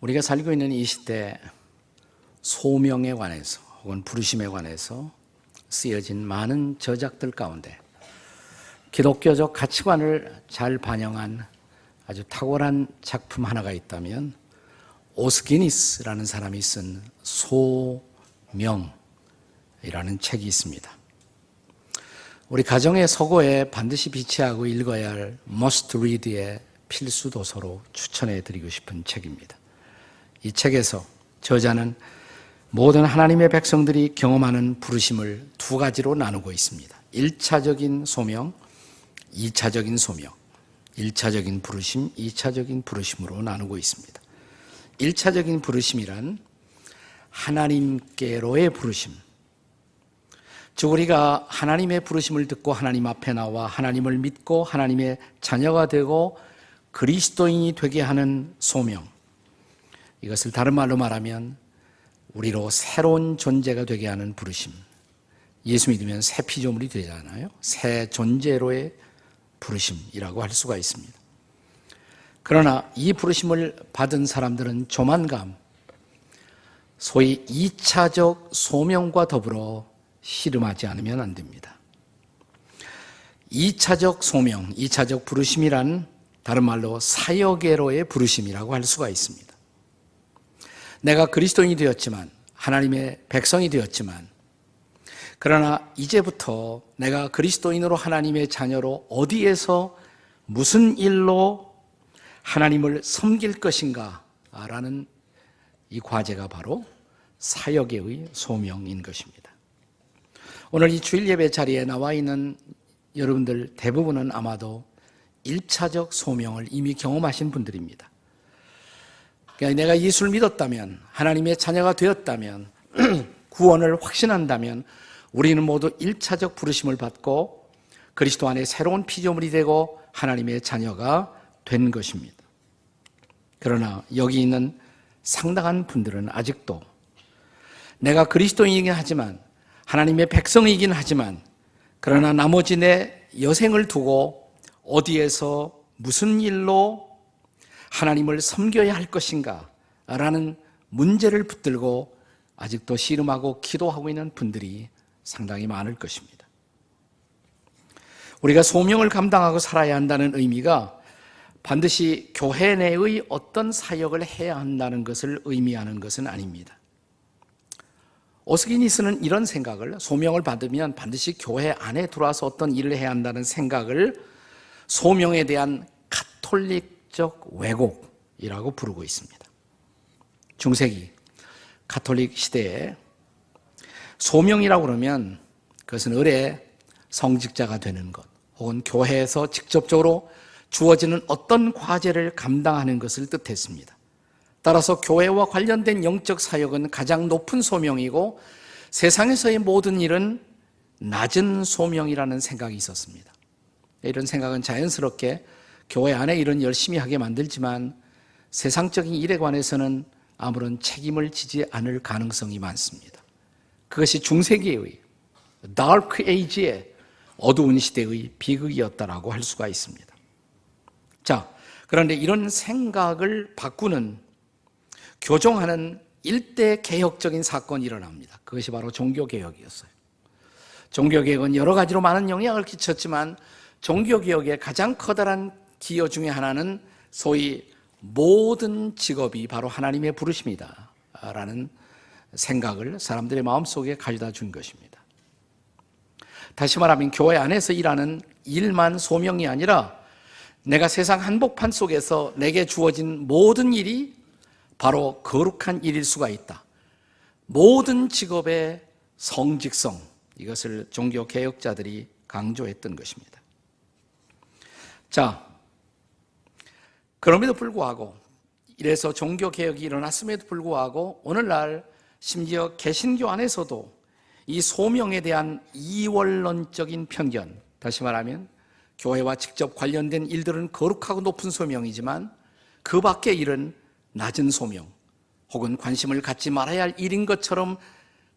우리가 살고 있는 이 시대 소명에 관해서 혹은 부르심에 관해서 쓰여진 많은 저작들 가운데 기독교적 가치관을 잘 반영한 아주 탁월한 작품 하나가 있다면 오스 기니스라는 사람이 쓴 소명이라는 책이 있습니다. 우리 가정의 서고에 반드시 비치하고 읽어야 할 must read의 필수 도서로 추천해 드리고 싶은 책입니다. 이 책에서 저자는 모든 하나님의 백성들이 경험하는 부르심을 두 가지로 나누고 있습니다. 1차적인 소명, 2차적인 소명. 1차적인 부르심, 2차적인 부르심으로 나누고 있습니다. 1차적인 부르심이란 하나님께로의 부르심. 즉 우리가 하나님의 부르심을 듣고 하나님 앞에 나와 하나님을 믿고 하나님의 자녀가 되고 그리스도인이 되게 하는 소명. 이것을 다른 말로 말하면 우리로 새로운 존재가 되게 하는 부르심. 예수 믿으면 새 피조물이 되잖아요. 새 존재로의 부르심이라고 할 수가 있습니다. 그러나 이 부르심을 받은 사람들은 조만간 소위 2차적 소명과 더불어 씨름하지 않으면 안 됩니다. 2차적 소명, 2차적 부르심이란 다른 말로 사역애로의 부르심이라고 할 수가 있습니다. 내가 그리스도인이 되었지만 하나님의 백성이 되었지만 그러나 이제부터 내가 그리스도인으로 하나님의 자녀로 어디에서 무슨 일로 하나님을 섬길 것인가 라는 이 과제가 바로 사역의 소명인 것입니다. 오늘 이 주일 예배 자리에 나와 있는 여러분들 대부분은 아마도 1차적 소명을 이미 경험하신 분들입니다. 그러니까 내가 예수를 믿었다면, 하나님의 자녀가 되었다면, 구원을 확신한다면 우리는 모두 1차적 부르심을 받고 그리스도 안에 새로운 피조물이 되고 하나님의 자녀가 된 것입니다. 그러나 여기 있는 상당한 분들은 아직도 내가 그리스도인이긴 하지만 하나님의 백성이긴 하지만 그러나 나머지 내 여생을 두고 어디에서 무슨 일로 하나님을 섬겨야 할 것인가 라는 문제를 붙들고 아직도 씨름하고 기도하고 있는 분들이 상당히 많을 것입니다. 우리가 소명을 감당하고 살아야 한다는 의미가 반드시 교회 내의 어떤 사역을 해야 한다는 것을 의미하는 것은 아닙니다. 오스기니스는 이런 생각을, 소명을 받으면 반드시 교회 안에 들어와서 어떤 일을 해야 한다는 생각을 소명에 대한 가톨릭적 왜곡이라고 부르고 있습니다. 중세기 가톨릭 시대에 소명이라고 그러면 그것은 을의 성직자가 되는 것 혹은 교회에서 직접적으로 주어지는 어떤 과제를 감당하는 것을 뜻했습니다. 따라서 교회와 관련된 영적 사역은 가장 높은 소명이고 세상에서의 모든 일은 낮은 소명이라는 생각이 있었습니다. 이런 생각은 자연스럽게 교회 안에 일은 열심히 하게 만들지만 세상적인 일에 관해서는 아무런 책임을 지지 않을 가능성이 많습니다. 그것이 중세기의 다크 에이지의 어두운 시대의 비극이었다라고 할 수가 있습니다. 자, 그런데 이런 생각을 바꾸는 교정하는 일대 개혁적인 사건이 일어납니다. 그것이 바로 종교개혁이었어요. 종교개혁은 여러 가지로 많은 영향을 끼쳤지만 종교개혁의 가장 커다란 기여 중에 하나는 소위 모든 직업이 바로 하나님의 부르심이다 라는 생각을 사람들의 마음속에 가져다 준 것입니다. 다시 말하면 교회 안에서 일하는 일만 소명이 아니라 내가 세상 한복판 속에서 내게 주어진 모든 일이 바로 거룩한 일일 수가 있다. 모든 직업의 성직성, 이것을 종교개혁자들이 강조했던 것입니다. 자, 그럼에도 불구하고 이래서 종교개혁이 일어났음에도 불구하고 오늘날 심지어 개신교 안에서도 이 소명에 대한 이원론적인 편견, 다시 말하면 교회와 직접 관련된 일들은 거룩하고 높은 소명이지만 그 밖의 일은 낮은 소명 혹은 관심을 갖지 말아야 할 일인 것처럼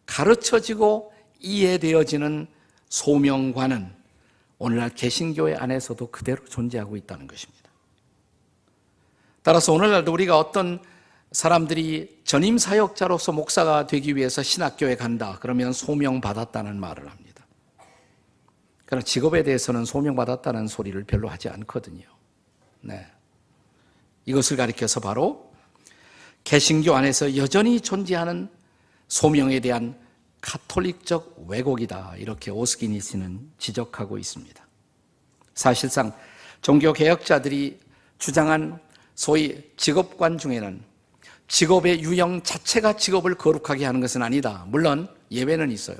가르쳐지고 이해되어지는 소명과는 오늘날 개신교회 안에서도 그대로 존재하고 있다는 것입니다. 따라서 오늘날도 우리가 어떤 사람들이 전임 사역자로서 목사가 되기 위해서 신학교에 간다. 그러면 소명받았다는 말을 합니다. 그러나 직업에 대해서는 소명받았다는 소리를 별로 하지 않거든요. 네. 이것을 가리켜서 바로 개신교 안에서 여전히 존재하는 소명에 대한 가톨릭적 왜곡이다. 이렇게 오스기니스는 지적하고 있습니다. 사실상 종교개혁자들이 주장한 소위 직업관 중에는 직업의 유형 자체가 직업을 거룩하게 하는 것은 아니다. 물론 예외는 있어요.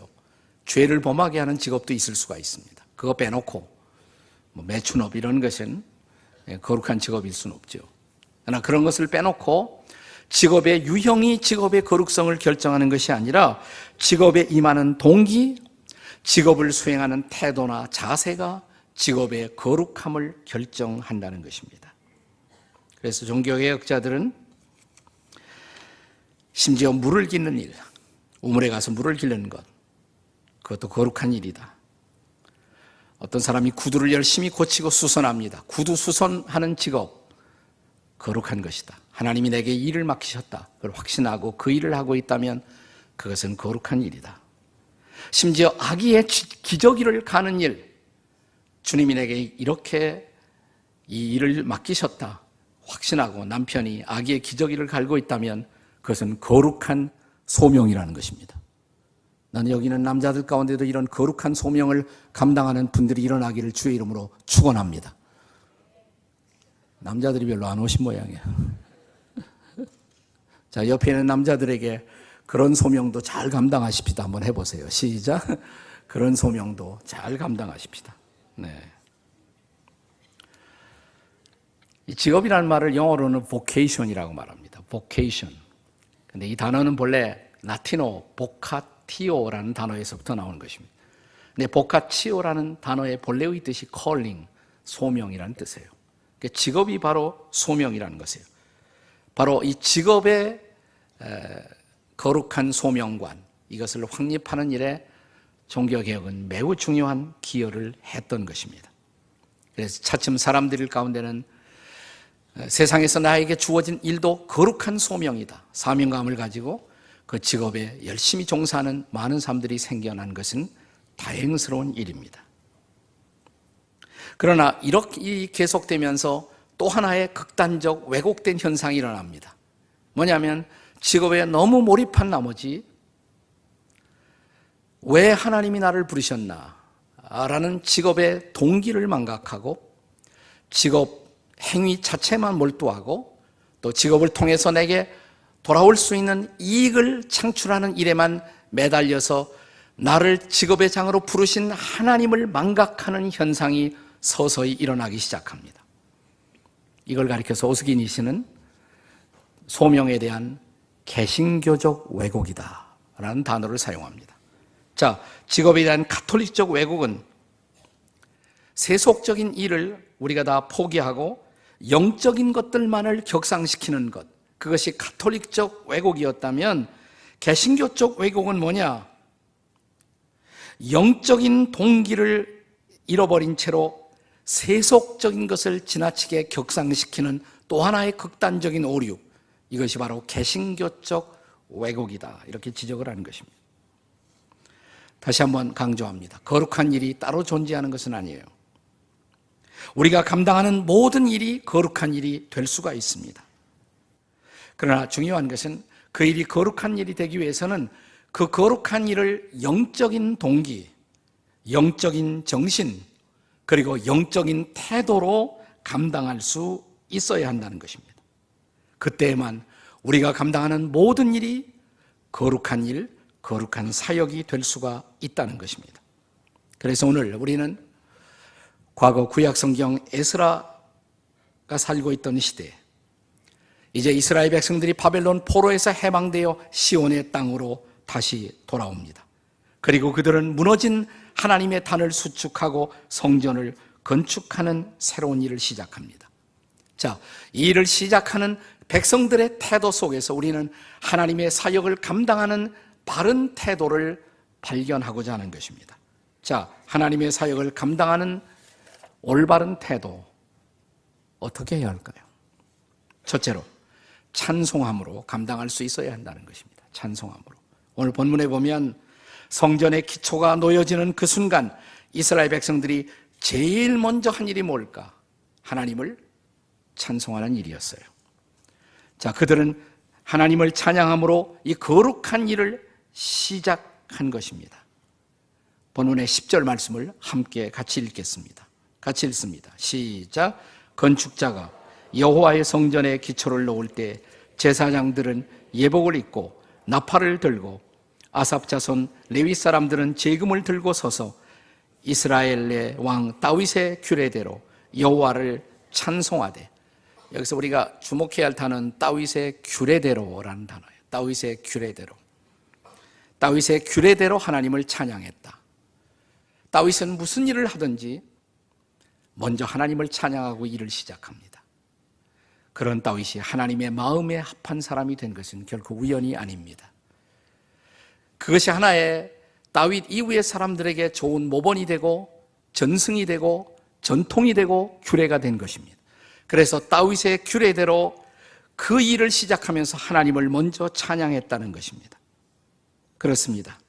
죄를 범하게 하는 직업도 있을 수가 있습니다. 그거 빼놓고 매춘업 이런 것은 거룩한 직업일 수는 없죠. 그러나 그런 것을 빼놓고 직업의 유형이 직업의 거룩성을 결정하는 것이 아니라 직업에 임하는 동기, 직업을 수행하는 태도나 자세가 직업의 거룩함을 결정한다는 것입니다. 그래서 종교개혁자들은 심지어 물을 깃는 일, 우물에 가서 물을 기르는 것, 그것도 거룩한 일이다. 어떤 사람이 구두를 열심히 고치고 수선합니다. 구두 수선하는 직업, 거룩한 것이다. 하나님이 내게 일을 맡기셨다. 그걸 확신하고 그 일을 하고 있다면 그것은 거룩한 일이다. 심지어 아기의 기저귀를 가는 일, 주님이 내게 이렇게 이 일을 맡기셨다. 확신하고 남편이 아기의 기저귀를 갈고 있다면 그것은 거룩한 소명이라는 것입니다. 나는 여기 있는 남자들 가운데도 이런 거룩한 소명을 감당하는 분들이 일어나기를 주의 이름으로 축원합니다. 남자들이 별로 안 오신 모양이에요. 자, 옆에 있는 남자들에게 그런 소명도 잘 감당하십시다. 한번 해보세요. 시작. 그런 소명도 잘 감당하십시다. 네. 이 직업이라는 말을 영어로는 vocation이라고 말합니다. vocation. 근데 이 단어는 본래 라틴어 vocatio라는 단어에서부터 나오는 것입니다. 근데 vocatio라는 단어의 본래의 뜻이 calling, 소명이라는 뜻이에요. 그러니까 직업이 바로 소명이라는 것이에요. 바로 이 직업의 거룩한 소명관, 이것을 확립하는 일에 종교개혁은 매우 중요한 기여를 했던 것입니다. 그래서 차츰 사람들 가운데는 세상에서 나에게 주어진 일도 거룩한 소명이다. 사명감을 가지고 그 직업에 열심히 종사하는 많은 사람들이 생겨난 것은 다행스러운 일입니다. 그러나 이렇게 계속되면서 또 하나의 극단적 왜곡된 현상이 일어납니다. 뭐냐면 직업에 너무 몰입한 나머지 왜 하나님이 나를 부르셨나? 라는 직업의 동기를 망각하고 직업 행위 자체만 몰두하고 또 직업을 통해서 내게 돌아올 수 있는 이익을 창출하는 일에만 매달려서 나를 직업의 장으로 부르신 하나님을 망각하는 현상이 서서히 일어나기 시작합니다. 이걸 가리켜서 오스기니스는 소명에 대한 개신교적 왜곡이다 라는 단어를 사용합니다. 자, 직업에 대한 가톨릭적 왜곡은 세속적인 일을 우리가 다 포기하고 영적인 것들만을 격상시키는 것, 그것이 가톨릭적 왜곡이었다면 개신교적 왜곡은 뭐냐? 영적인 동기를 잃어버린 채로 세속적인 것을 지나치게 격상시키는 또 하나의 극단적인 오류, 이것이 바로 개신교적 왜곡이다 이렇게 지적을 하는 것입니다. 다시 한번 강조합니다. 거룩한 일이 따로 존재하는 것은 아니에요. 우리가 감당하는 모든 일이 거룩한 일이 될 수가 있습니다. 그러나 중요한 것은 그 일이 거룩한 일이 되기 위해서는 그 거룩한 일을 영적인 동기, 영적인 정신, 그리고 영적인 태도로 감당할 수 있어야 한다는 것입니다. 그때에만 우리가 감당하는 모든 일이 거룩한 일, 거룩한 사역이 될 수가 있다는 것입니다. 그래서 오늘 우리는 과거 구약성경 에스라가 살고 있던 시대에 이제 이스라엘 백성들이 바벨론 포로에서 해방되어 시온의 땅으로 다시 돌아옵니다. 그리고 그들은 무너진 하나님의 단을 수축하고 성전을 건축하는 새로운 일을 시작합니다. 자, 이 일을 시작하는 백성들의 태도 속에서 우리는 하나님의 사역을 감당하는 바른 태도를 발견하고자 하는 것입니다. 자, 하나님의 사역을 감당하는 올바른 태도, 어떻게 해야 할까요? 첫째로, 찬송함으로 감당할 수 있어야 한다는 것입니다. 찬송함으로. 오늘 본문에 보면 성전의 기초가 놓여지는 그 순간 이스라엘 백성들이 제일 먼저 한 일이 뭘까? 하나님을 찬송하는 일이었어요. 자, 그들은 하나님을 찬양함으로 이 거룩한 일을 시작한 것입니다. 본문의 10절 말씀을 함께 같이 읽겠습니다. 같이 읽습니다. 시작. 건축자가 여호와의 성전에 기초를 놓을 때 제사장들은 예복을 입고 나팔을 들고 아삽 자손 레위 사람들은 제금을 들고 서서 이스라엘의 왕 다윗의 규례대로 여호와를 찬송하되, 여기서 우리가 주목해야 할 단어는 다윗의 규례대로라는 단어예요. 다윗의 규례대로. 다윗의 규례대로 하나님을 찬양했다. 다윗은 무슨 일을 하든지 먼저 하나님을 찬양하고 일을 시작합니다. 그런 다윗이 하나님의 마음에 합한 사람이 된 것은 결코 우연이 아닙니다. 그것이 하나의 다윗 이후의 사람들에게 좋은 모본이 되고 전승이 되고 전통이 되고 규례가 된 것입니다. 그래서 다윗의 규례대로 그 일을 시작하면서 하나님을 먼저 찬양했다는 것입니다. 그렇습니다.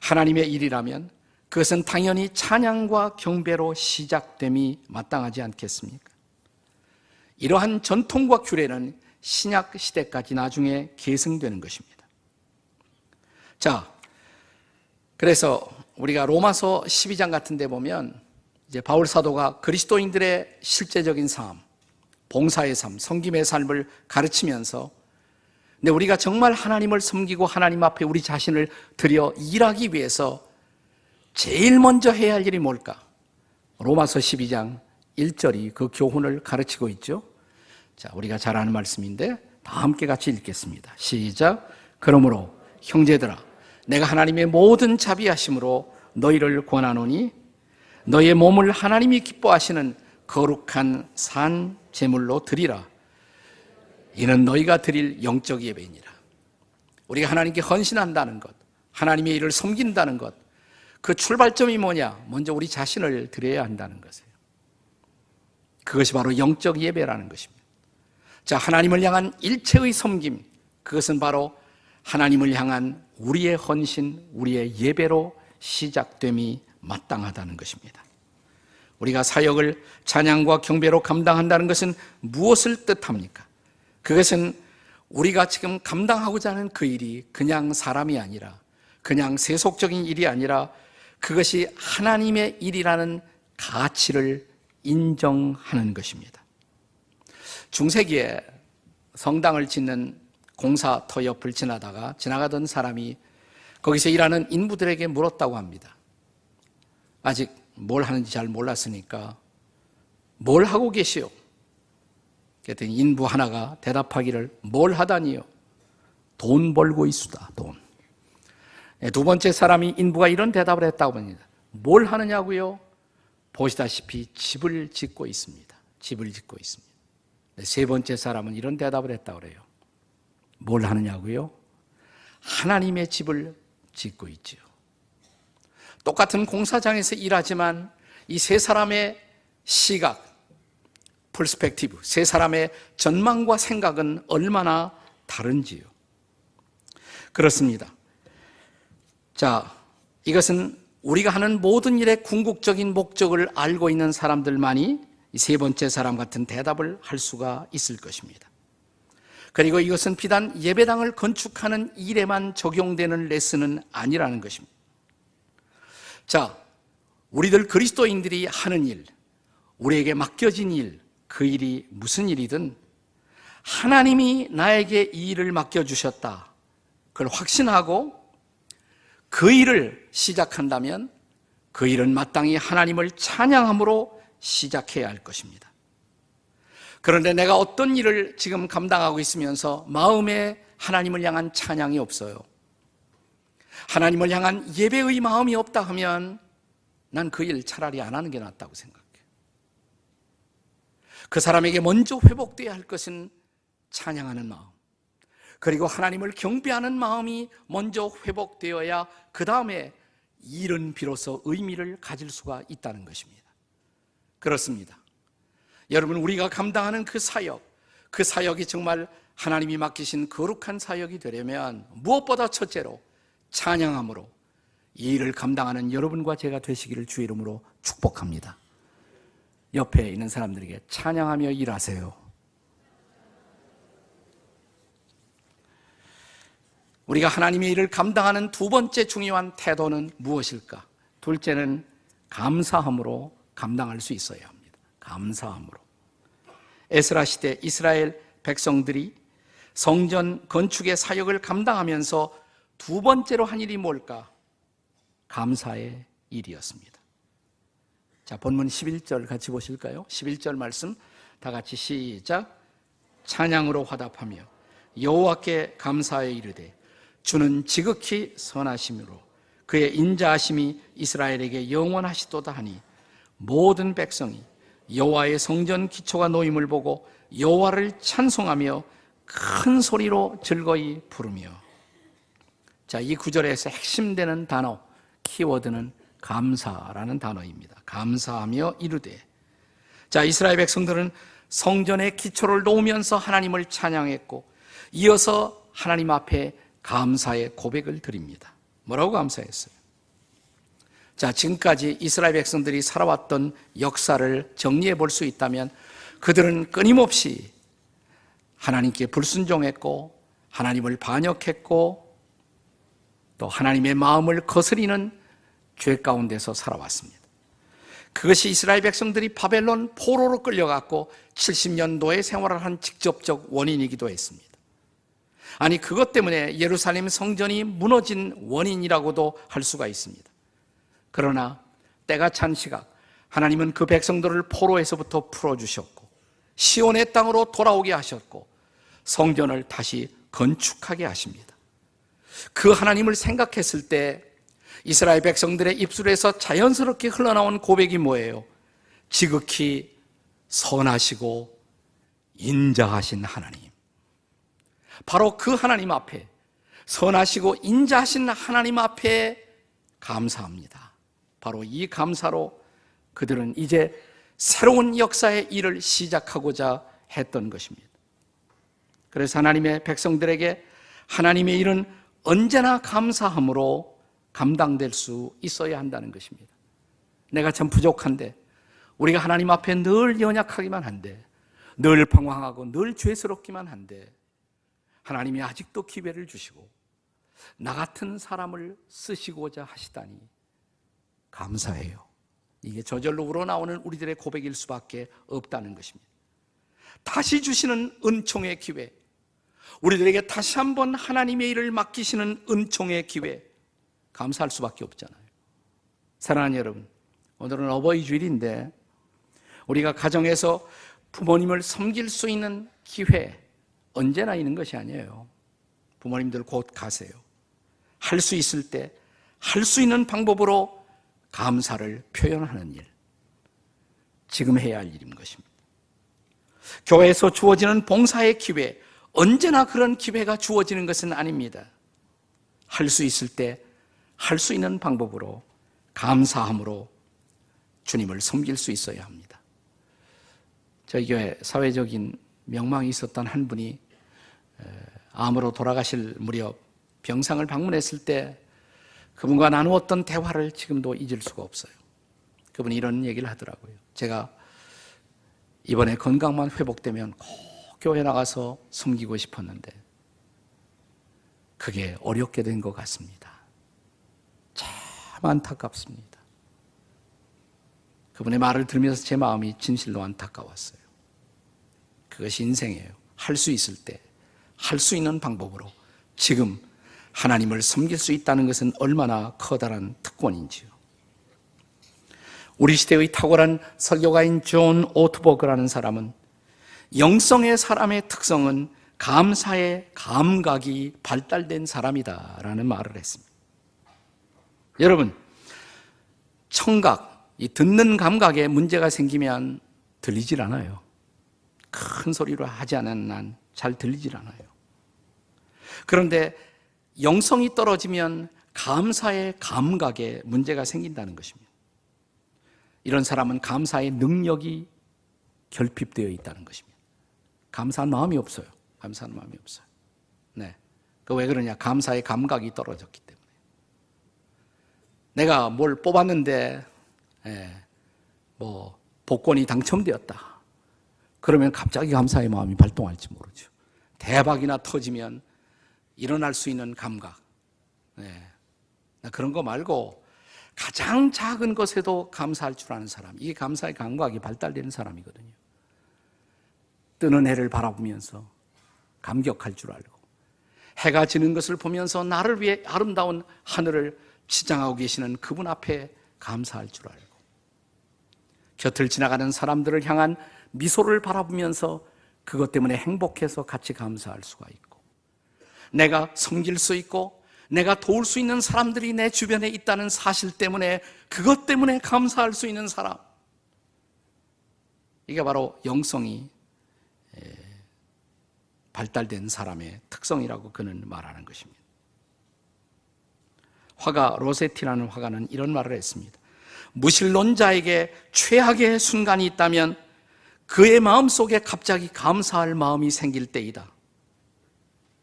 하나님의 일이라면 그것은 당연히 찬양과 경배로 시작됨이 마땅하지 않겠습니까? 이러한 전통과 규례는 신약 시대까지 나중에 계승되는 것입니다. 자, 그래서 우리가 로마서 12장 같은 데 보면 이제 바울 사도가 그리스도인들의 실제적인 삶, 봉사의 삶, 섬김의 삶을 가르치면서, 근데 우리가 정말 하나님을 섬기고 하나님 앞에 우리 자신을 드려 일하기 위해서 제일 먼저 해야 할 일이 뭘까? 로마서 12장 1절이 그 교훈을 가르치고 있죠. 자, 우리가 잘 아는 말씀인데 다 함께 같이 읽겠습니다. 시작. 그러므로 형제들아, 내가 하나님의 모든 자비하심으로 너희를 권하노니 너희의 몸을 하나님이 기뻐하시는 거룩한 산 제물로 드리라. 이는 너희가 드릴 영적 예배이니라. 우리가 하나님께 헌신한다는 것, 하나님의 일을 섬긴다는 것, 그 출발점이 뭐냐? 먼저 우리 자신을 드려야 한다는 것이에요. 그것이 바로 영적 예배라는 것입니다. 자, 하나님을 향한 일체의 섬김, 그것은 바로 하나님을 향한 우리의 헌신, 우리의 예배로 시작됨이 마땅하다는 것입니다. 우리가 사역을 찬양과 경배로 감당한다는 것은 무엇을 뜻합니까? 그것은 우리가 지금 감당하고자 하는 그 일이 그냥 사람이 아니라, 그냥 세속적인 일이 아니라 그것이 하나님의 일이라는 가치를 인정하는 것입니다. 중세기에 성당을 짓는 공사터 옆을 지나가던 사람이 거기서 일하는 인부들에게 물었다고 합니다. 아직 뭘 하는지 잘 몰랐으니까 뭘 하고 계시오? 그랬더니 인부 하나가 대답하기를 뭘 하다니요? 돈 벌고 있수다, 돈. 두 번째 사람이 인부가 이런 대답을 했다고 합니다. 뭘 하느냐고요? 보시다시피 집을 짓고 있습니다. 집을 짓고 있습니다. 세 번째 사람은 이런 대답을 했다고 그래요. 뭘 하느냐고요? 하나님의 집을 짓고 있지요. 똑같은 공사장에서 일하지만 이 세 사람의 시각, 퍼스펙티브, 세 사람의 전망과 생각은 얼마나 다른지요. 그렇습니다. 자, 이것은 우리가 하는 모든 일의 궁극적인 목적을 알고 있는 사람들만이 이 세 번째 사람 같은 대답을 할 수가 있을 것입니다. 그리고 이것은 비단 예배당을 건축하는 일에만 적용되는 레슨은 아니라는 것입니다. 자, 우리들 그리스도인들이 하는 일, 우리에게 맡겨진 일, 그 일이 무슨 일이든 하나님이 나에게 이 일을 맡겨주셨다, 그걸 확신하고 그 일을 시작한다면 그 일은 마땅히 하나님을 찬양함으로 시작해야 할 것입니다. 그런데 내가 어떤 일을 지금 감당하고 있으면서 마음에 하나님을 향한 찬양이 없어요. 하나님을 향한 예배의 마음이 없다 하면 난 그 일 차라리 안 하는 게 낫다고 생각해요. 그 사람에게 먼저 회복되어야 할 것은 찬양하는 마음, 그리고 하나님을 경배하는 마음이 먼저 회복되어야 그 다음에 일은 비로소 의미를 가질 수가 있다는 것입니다. 그렇습니다. 여러분, 우리가 감당하는 그 사역이 정말 하나님이 맡기신 거룩한 사역이 되려면 무엇보다 첫째로 찬양함으로 이 일을 감당하는 여러분과 제가 되시기를 주의 이름으로 축복합니다. 옆에 있는 사람들에게 찬양하며 일하세요. 우리가 하나님의 일을 감당하는 두 번째 중요한 태도는 무엇일까? 둘째는 감사함으로 감당할 수 있어야 합니다. 감사함으로. 에스라 시대 이스라엘 백성들이 성전 건축의 사역을 감당하면서 두 번째로 한 일이 뭘까? 감사의 일이었습니다. 자, 본문 11절 같이 보실까요? 11절 말씀 다 같이 시작. 찬양으로 화답하며 여호와께 감사하여 이르되 주는 지극히 선하심으로 그의 인자하심이 이스라엘에게 영원하시도다 하니 모든 백성이 여호와의 성전 기초가 놓임을 보고 여호와를 찬송하며 큰 소리로 즐거이 부르며. 자, 이 구절에서 핵심되는 단어, 키워드는 감사라는 단어입니다. 감사하며 이르되. 자, 이스라엘 백성들은 성전의 기초를 놓으면서 하나님을 찬양했고 이어서 하나님 앞에 감사의 고백을 드립니다. 뭐라고 감사했어요? 자, 지금까지 이스라엘 백성들이 살아왔던 역사를 정리해 볼 수 있다면 그들은 끊임없이 하나님께 불순종했고 하나님을 반역했고 또 하나님의 마음을 거스리는 죄 가운데서 살아왔습니다. 그것이 이스라엘 백성들이 바벨론 포로로 끌려갔고 70년도의 생활을 한 직접적 원인이기도 했습니다. 아니, 그것 때문에 예루살렘 성전이 무너진 원인이라고도 할 수가 있습니다. 그러나 때가 찬 시각 하나님은 그 백성들을 포로에서부터 풀어주셨고 시온의 땅으로 돌아오게 하셨고 성전을 다시 건축하게 하십니다. 그 하나님을 생각했을 때 이스라엘 백성들의 입술에서 자연스럽게 흘러나온 고백이 뭐예요? 지극히 선하시고 인자하신 하나님. 바로 그 하나님 앞에, 선하시고 인자하신 하나님 앞에 감사합니다. 바로 이 감사로 그들은 이제 새로운 역사의 일을 시작하고자 했던 것입니다. 그래서 하나님의 백성들에게 하나님의 일은 언제나 감사함으로 감당될 수 있어야 한다는 것입니다. 내가 참 부족한데, 우리가 하나님 앞에 늘 연약하기만 한데, 늘 방황하고 늘 죄스럽기만 한데 하나님이 아직도 기회를 주시고 나 같은 사람을 쓰시고자 하시다니 감사해요. 이게 저절로 우러나오는 우리들의 고백일 수밖에 없다는 것입니다. 다시 주시는 은총의 기회, 우리들에게 다시 한번 하나님의 일을 맡기시는 은총의 기회, 감사할 수밖에 없잖아요. 사랑하는 여러분, 오늘은 어버이 주일인데 우리가 가정에서 부모님을 섬길 수 있는 기회 언제나 있는 것이 아니에요. 부모님들 곧 가세요. 할 수 있을 때 할 수 있는 방법으로 감사를 표현하는 일, 지금 해야 할 일인 것입니다. 교회에서 주어지는 봉사의 기회, 언제나 그런 기회가 주어지는 것은 아닙니다. 할 수 있을 때 할 수 있는 방법으로 감사함으로 주님을 섬길 수 있어야 합니다. 저희 교회 사회적인 명망이 있었던 한 분이 암으로 돌아가실 무렵 병상을 방문했을 때 그분과 나누었던 대화를 지금도 잊을 수가 없어요. 그분이 이런 얘기를 하더라고요. 제가 이번에 건강만 회복되면 꼭 교회 나가서 섬기고 싶었는데 그게 어렵게 된 것 같습니다. 참 안타깝습니다. 그분의 말을 들으면서 제 마음이 진실로 안타까웠어요. 그것이 인생이에요. 할 수 있을 때, 할 수 있는 방법으로 지금 하나님을 섬길 수 있다는 것은 얼마나 커다란 특권인지요. 우리 시대의 탁월한 설교가인 존 오트버그라는 사람은 영성의 사람의 특성은 감사의 감각이 발달된 사람이다라는 말을 했습니다. 여러분, 청각, 이 듣는 감각에 문제가 생기면 들리질 않아요. 큰 소리로 하지 않은 한 잘 들리질 않아요. 그런데 영성이 떨어지면 감사의 감각에 문제가 생긴다는 것입니다. 이런 사람은 감사의 능력이 결핍되어 있다는 것입니다. 감사한 마음이 없어요. 감사하는 마음이 없어요. 네. 그 왜 그러냐? 감사의 감각이 떨어졌기 때문에. 내가 뭘 뽑았는데, 복권이 당첨되었다. 그러면 갑자기 감사의 마음이 발동할지 모르죠. 대박이나 터지면 일어날 수 있는 감각. 그런 거 말고 가장 작은 것에도 감사할 줄 아는 사람. 이게 감사의 감각이 발달되는 사람이거든요. 뜨는 해를 바라보면서 감격할 줄 알고, 해가 지는 것을 보면서 나를 위해 아름다운 하늘을 치장하고 계시는 그분 앞에 감사할 줄 알고, 곁을 지나가는 사람들을 향한 미소를 바라보면서 그것 때문에 행복해서 같이 감사할 수가 있고, 내가 섬길 수 있고 내가 도울 수 있는 사람들이 내 주변에 있다는 사실 때문에, 그것 때문에 감사할 수 있는 사람, 이게 바로 영성이 발달된 사람의 특성이라고 그는 말하는 것입니다. 화가 로세티라는 화가는 이런 말을 했습니다. 무신론자에게 최악의 순간이 있다면 그의 마음속에 갑자기 감사할 마음이 생길 때이다.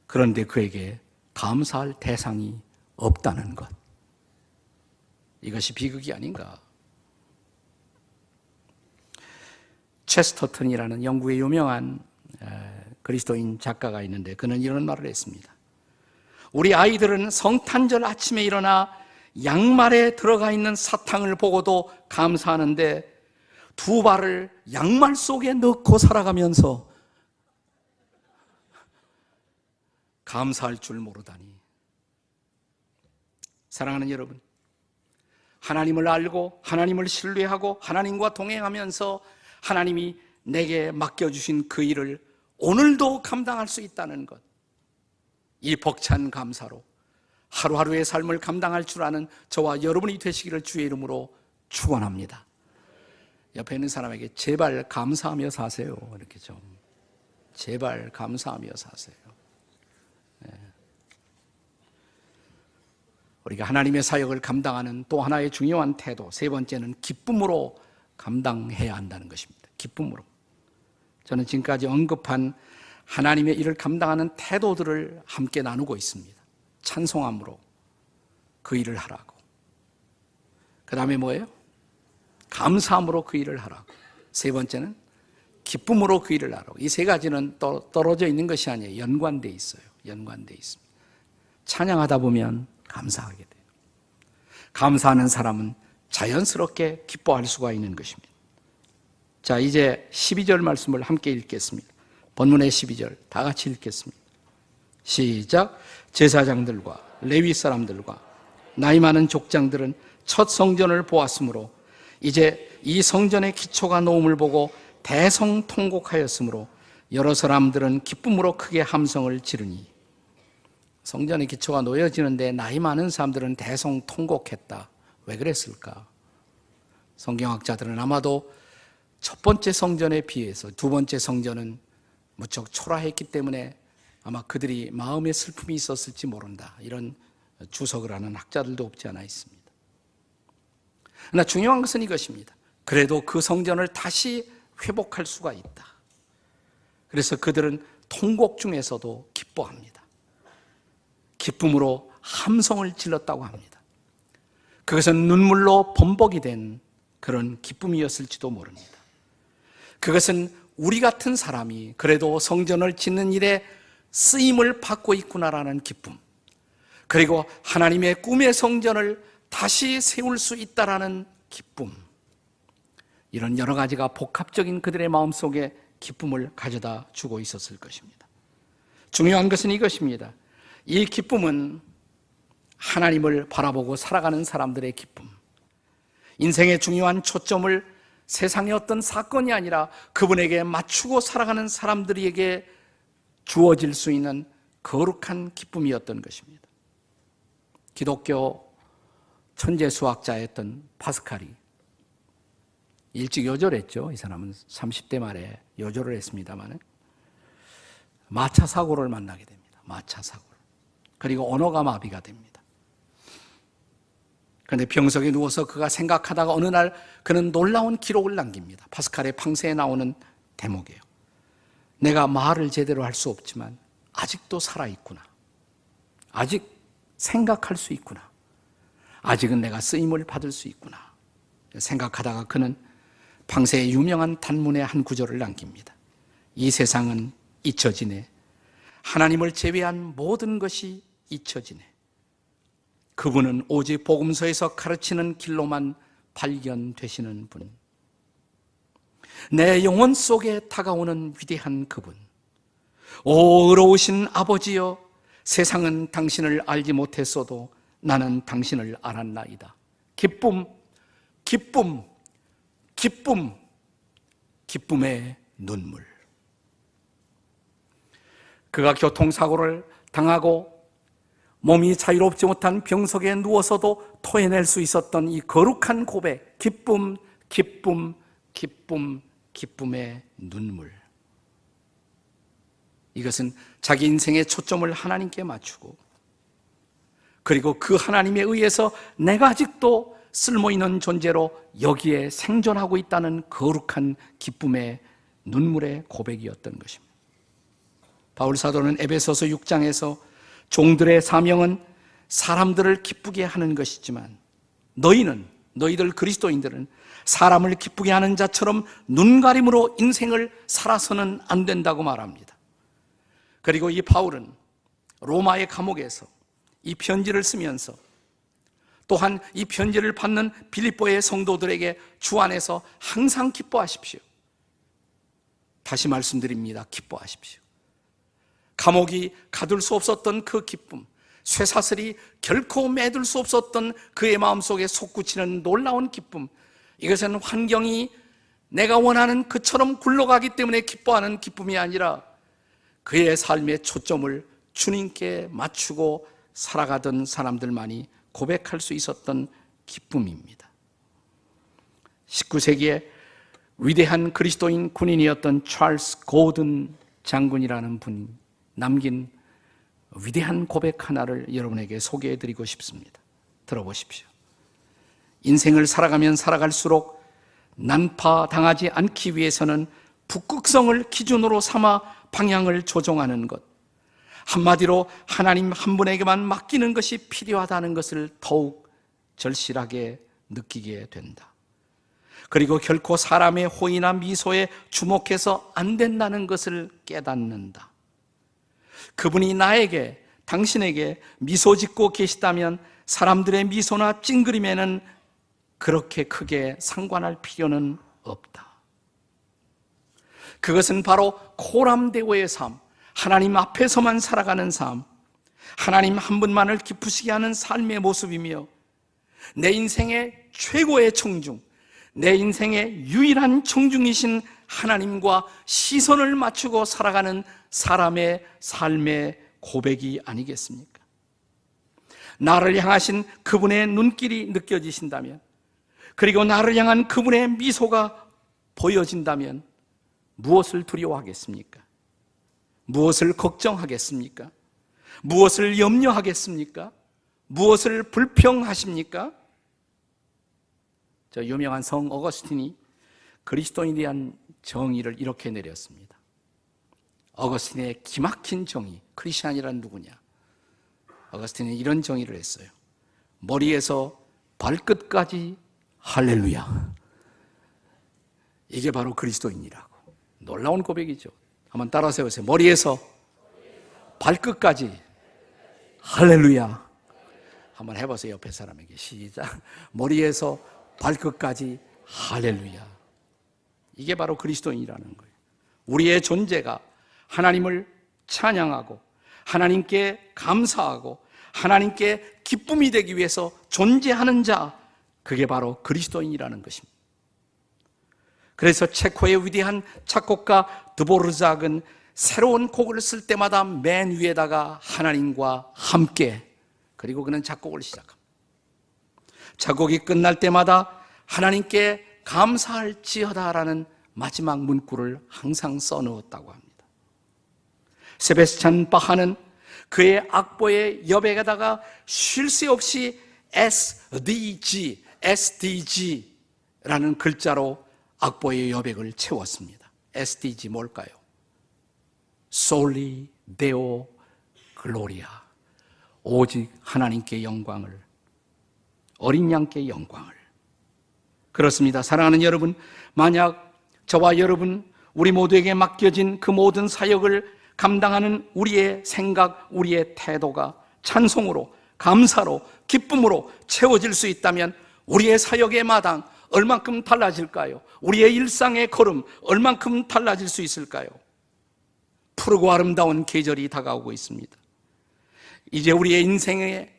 그런데 그에게 감사할 대상이 없다는 것. 이것이 비극이 아닌가. 체스터턴이라는 영국의 유명한 그리스도인 작가가 있는데 그는 이런 말을 했습니다. 우리 아이들은 성탄절 아침에 일어나 양말에 들어가 있는 사탕을 보고도 감사하는데 두 발을 양말 속에 넣고 살아가면서 감사할 줄 모르다니. 사랑하는 여러분, 하나님을 알고 하나님을 신뢰하고 하나님과 동행하면서 하나님이 내게 맡겨주신 그 일을 오늘도 감당할 수 있다는 것, 이 벅찬 감사로 하루하루의 삶을 감당할 줄 아는 저와 여러분이 되시기를 주의 이름으로 축원합니다. 옆에 있는 사람에게 제발 감사하며 사세요. 이렇게 좀 제발 감사하며 사세요. 우리가 하나님의 사역을 감당하는 또 하나의 중요한 태도, 세 번째는 기쁨으로 감당해야 한다는 것입니다. 기쁨으로. 저는 지금까지 언급한 하나님의 일을 감당하는 태도들을 함께 나누고 있습니다. 찬송함으로 그 일을 하라고. 그 다음에 뭐예요? 감사함으로 그 일을 하라고. 세 번째는 기쁨으로 그 일을 하라고. 이 세 가지는 떨어져 있는 것이 아니에요. 연관되어 있어요. 연관되어 있습니다. 찬양하다 보면 감사하게 돼요. 감사하는 사람은 자연스럽게 기뻐할 수가 있는 것입니다. 자, 이제 12절 말씀을 함께 읽겠습니다. 본문의 12절 다 같이 읽겠습니다. 시작. 제사장들과 레위 사람들과 나이 많은 족장들은 첫 성전을 보았으므로 이제 이 성전의 기초가 놓음을 보고 대성통곡하였으므로 여러 사람들은 기쁨으로 크게 함성을 지르니. 성전의 기초가 놓여지는데 나이 많은 사람들은 대성통곡했다. 왜 그랬을까? 성경학자들은 아마도 첫 번째 성전에 비해서 두 번째 성전은 무척 초라했기 때문에 아마 그들이 마음의 슬픔이 있었을지 모른다, 이런 주석을 하는 학자들도 없지 않아 있습니다. 그러나 중요한 것은 이것입니다. 그래도 그 성전을 다시 회복할 수가 있다. 그래서 그들은 통곡 중에서도 기뻐합니다. 기쁨으로 함성을 질렀다고 합니다. 그것은 눈물로 범벅이 된 그런 기쁨이었을지도 모릅니다. 그것은 우리 같은 사람이 그래도 성전을 짓는 일에 쓰임을 받고 있구나라는 기쁨, 그리고 하나님의 꿈의 성전을 다시 세울 수 있다라는 기쁨, 이런 여러 가지가 복합적인 그들의 마음속에 기쁨을 가져다 주고 있었을 것입니다. 중요한 것은 이것입니다. 이 기쁨은 하나님을 바라보고 살아가는 사람들의 기쁨, 인생의 중요한 초점을 세상의 어떤 사건이 아니라 그분에게 맞추고 살아가는 사람들에게 주어질 수 있는 거룩한 기쁨이었던 것입니다. 기독교 천재 수학자였던 파스칼이 일찍 요절했죠. 이 사람은 30대 말에 요절을 했습니다만 마차 사고를 만나게 됩니다. 마차 사고를. 그리고 언어가 마비가 됩니다. 그런데 병석에 누워서 그가 생각하다가 어느 날 그는 놀라운 기록을 남깁니다. 파스칼의 평세에 나오는 대목이에요. 내가 말을 제대로 할 수 없지만 아직도 살아있구나. 아직 생각할 수 있구나. 아직은 내가 쓰임을 받을 수 있구나. 생각하다가 그는 방세의 유명한 단문의 한 구절을 남깁니다. 이 세상은 잊혀지네. 하나님을 제외한 모든 것이 잊혀지네. 그분은 오직 복음서에서 가르치는 길로만 발견되시는 분. 내 영혼 속에 다가오는 위대한 그분. 오 의로우신 아버지여, 세상은 당신을 알지 못했어도 나는 당신을 알았나이다. 기쁨, 기쁨, 기쁨, 기쁨의 눈물. 그가 교통사고를 당하고 몸이 자유롭지 못한 병석에 누워서도 토해낼 수 있었던 이 거룩한 고백, 기쁨, 기쁨, 기쁨, 기쁨의 눈물. 이것은 자기 인생의 초점을 하나님께 맞추고, 그리고 그 하나님에 의해서 내가 아직도 쓸모있는 존재로 여기에 생존하고 있다는 거룩한 기쁨의 눈물의 고백이었던 것입니다. 바울 사도는 에베소서 6장에서 종들의 사명은 사람들을 기쁘게 하는 것이지만 너희들 그리스도인들은 사람을 기쁘게 하는 자처럼 눈가림으로 인생을 살아서는 안 된다고 말합니다. 그리고 이 바울은 로마의 감옥에서 이 편지를 쓰면서, 또한 이 편지를 받는 빌립보의 성도들에게 주 안에서 항상 기뻐하십시오. 다시 말씀드립니다. 기뻐하십시오. 감옥이 가둘 수 없었던 그 기쁨, 쇠사슬이 결코 매둘 수 없었던 그의 마음속에 솟구치는 놀라운 기쁨, 이것은 환경이 내가 원하는 그처럼 굴러가기 때문에 기뻐하는 기쁨이 아니라 그의 삶의 초점을 주님께 맞추고 살아가던 사람들만이 고백할 수 있었던 기쁨입니다. 19세기에 위대한 그리스도인 군인이었던 찰스 고든 장군이라는 분이 남긴 위대한 고백 하나를 여러분에게 소개해드리고 싶습니다. 들어보십시오. 인생을 살아가면 살아갈수록 난파당하지 않기 위해서는 북극성을 기준으로 삼아 방향을 조정하는 것, 한마디로 하나님 한 분에게만 맡기는 것이 필요하다는 것을 더욱 절실하게 느끼게 된다. 그리고 결코 사람의 호의나 미소에 주목해서 안 된다는 것을 깨닫는다. 그분이 나에게, 당신에게 미소 짓고 계시다면 사람들의 미소나 찡그림에는 그렇게 크게 상관할 필요는 없다. 그것은 바로 코람데오의 삶, 하나님 앞에서만 살아가는 삶, 하나님 한 분만을 기쁘시게 하는 삶의 모습이며, 내 인생의 최고의 청중, 내 인생의 유일한 청중이신 하나님과 시선을 맞추고 살아가는 사람의 삶의 고백이 아니겠습니까? 나를 향하신 그분의 눈길이 느껴지신다면, 그리고 나를 향한 그분의 미소가 보여진다면 무엇을 두려워하겠습니까? 무엇을 걱정하겠습니까? 무엇을 염려하겠습니까? 무엇을 불평하십니까? 저 유명한 성 어거스틴이 그리스도인에 대한 정의를 이렇게 내렸습니다. 어거스틴의 기막힌 정의, 크리스찬이란 누구냐? 어거스틴은 이런 정의를 했어요. 머리에서 발끝까지 할렐루야. 이게 바로 그리스도인이라고. 놀라운 고백이죠. 한번 따라 세우세요. 머리에서 발끝까지 할렐루야. 한번 해보세요. 옆에 사람에게. 시작. 머리에서 발끝까지 할렐루야. 이게 바로 그리스도인이라는 거예요. 우리의 존재가 하나님을 찬양하고 하나님께 감사하고 하나님께 기쁨이 되기 위해서 존재하는 자, 그게 바로 그리스도인이라는 것입니다. 그래서 체코의 위대한 작곡가 드보르작은 새로운 곡을 쓸 때마다 맨 위에다가 하나님과 함께, 그리고 그는 작곡을 시작합니다. 작곡이 끝날 때마다 하나님께 감사할지어다라는 마지막 문구를 항상 써넣었다고 합니다. 세베스찬 바하는 그의 악보의 여백에다가 쉴 새 없이 SDG라는 글자로 악보의 여백을 채웠습니다. SDG 뭘까요? Soli Deo Gloria. 오직 하나님께 영광을, 어린 양께 영광을. 그렇습니다. 사랑하는 여러분, 만약 저와 여러분, 우리 모두에게 맡겨진 그 모든 사역을 감당하는 우리의 생각, 우리의 태도가 찬송으로, 감사로, 기쁨으로 채워질 수 있다면 우리의 사역의 마당 얼만큼 달라질까요? 우리의 일상의 걸음 얼만큼 달라질 수 있을까요? 푸르고 아름다운 계절이 다가오고 있습니다. 이제 우리의 인생의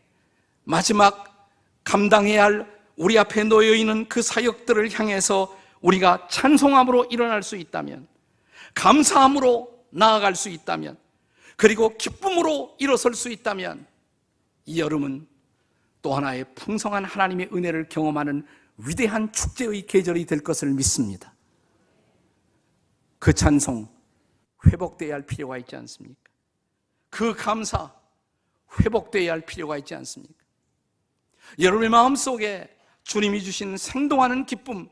마지막 감당해야 할 우리 앞에 놓여 있는 그 사역들을 향해서 우리가 찬송함으로 일어날 수 있다면, 감사함으로 나아갈 수 있다면, 그리고 기쁨으로 일어설 수 있다면, 이 여름은 또 하나의 풍성한 하나님의 은혜를 경험하는 위대한 축제의 계절이 될 것을 믿습니다. 그 찬송 회복되어야 할 필요가 있지 않습니까? 그 감사 회복되어야 할 필요가 있지 않습니까? 여러분의 마음속에 주님이 주신 생동하는 기쁨,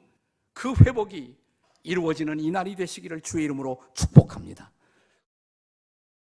그 회복이 이루어지는 이날이 되시기를 주의 이름으로 축복합니다.